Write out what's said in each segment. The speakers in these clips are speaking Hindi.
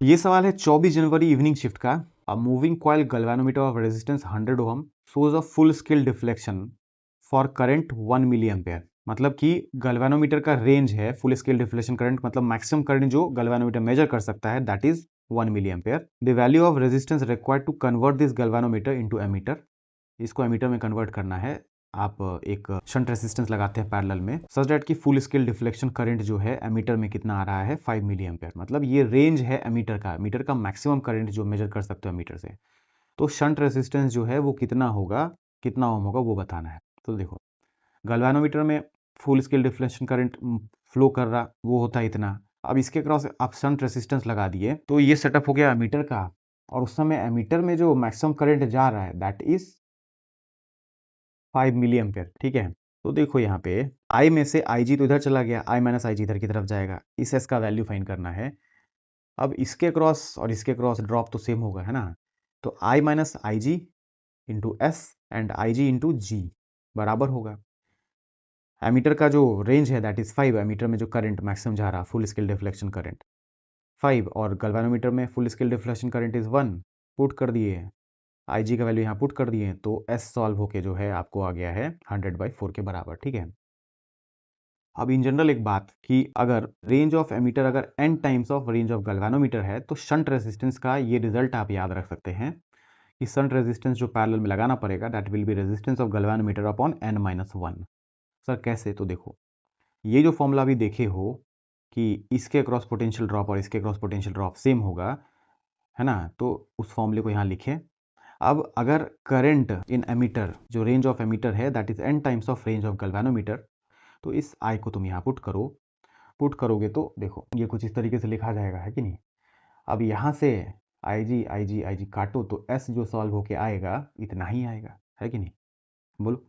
ये सवाल है 24 जनवरी इवनिंग शिफ्ट का। A moving coil galvanometer of resistance 100 ohm shows a full scale deflection for current 1 milliampere. मतलब कि गैल्वेनोमीटर का रेंज है फुल स्केल डिफ्लेक्शन करंट, मतलब मैक्सिमम करंट जो गैल्वेनोमीटर मेजर कर सकता है that is 1 milliampere. The value of resistance required to convert this galvanometer into ammeter. इसको एमीटर में कन्वर्ट करना है। आप एक शंट रेजिस्टेंस लगाते हैं पैरेलल में सच दैट की फुल स्केल डिफ्लेक्शन करंट जो है एमीटर में कितना आ रहा है 5 मिली एम्पेयर। मतलब ये रेंज है एमीटर का मैक्सिमम करंट जो मेजर कर सकते हो एमीटर से। तो शंट रेजिस्टेंस जो है वो कितना होगा, कितना ओम होगा वो बताना है। तो देखो गैल्वेनोमीटर में full scale deflection current flow कर रहा वो होता है इतना। अब इसके क्रॉस आप शंट रेजिस्टेंस लगा दिए तो ये सेटअप हो गया एमीटर का, और उस समय एमीटर में जो मैक्सिमम करंट जा रहा है दैट इज 5 मिली एम्पेयर। ठीक है, तो देखो यहाँ पे आई में से आई जी तो इधर चला गया, आई माइनस आई जी इधर की तरफ जाएगा। इस एस का वैल्यू फाइंड करना है। अब इसके क्रॉस और इसके क्रॉस ड्रॉप तो सेम होगा है ना, तो I minus I G into S and I G into G बराबर होगा। एमीटर का जो रेंज है दैट इज 5, एमीटर में जो करंट मैक्सिमम जा रहा फुल स्केल डिफ्लेक्शन करंट 5, और गैल्वेनोमीटर में full scale deflection current is 1। Put कर दिए, आई जी का वैल्यू यहाँ पुट कर दिए, तो एस सॉल्व होके जो है आपको आ गया है 100/4 के बराबर। ठीक है, अब इन जनरल एक बात कि अगर रेंज ऑफ एमीटर अगर n times of range of galvanometer है तो शंट रेजिस्टेंस का ये रिजल्ट आप याद रख सकते हैं कि शंट रेजिस्टेंस जो पैरेलल में लगाना पड़ेगा that will be resistance of galvanometer upon n-1। Sir कैसे, तो देखो ये जो फॉर्मूला अभी देखे हो कि इसके क्रॉस पोटेंशियल ड्रॉप और इसके क्रॉस पोटेंशियल ड्रॉप सेम होगा है ना, तो उस फॉर्मूले को यहाँ लिखें। अब अगर करंट इन एमीटर जो रेंज ऑफ एमीटर है that is n times of range of galvanometer, तो इस आई को तुम यहाँ पुट करो। पुट करोगे तो देखो ये कुछ इस तरीके से लिखा जाएगा है कि नहीं। अब यहाँ से आई जी आई जी आई जी काटो तो एस जो सॉल्व होके आएगा इतना ही आएगा है कि नहीं, बोलो।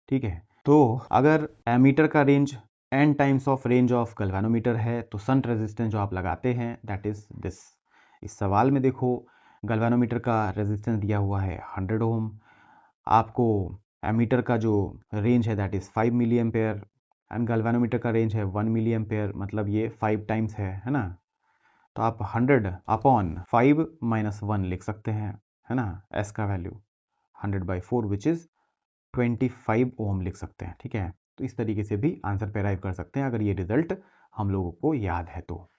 ठीक है, तो अगर एमीटर का range n times of range of galvanometer है तो शंट रेजिस्टेंस जो आप लगाते हैं दैट इज दिस। इस सवाल में देखो गैल्वेनोमीटर का रेजिस्टेंस दिया हुआ है 100 ओम, आपको एमीटर का जो रेंज है that is 5 milliampere and galvanometer का रेंज है 1 मिली एम्पेयर, मतलब ये 5 टाइम्स है ना। तो आप 100/5 - 1 लिख सकते हैं है ना, एस का वैल्यू 100/4 विच इज 25 ओम लिख सकते हैं। ठीक है, तो इस तरीके से भी आंसर पे अराइव कर सकते हैं अगर ये रिजल्ट हम लोगों को याद है तो।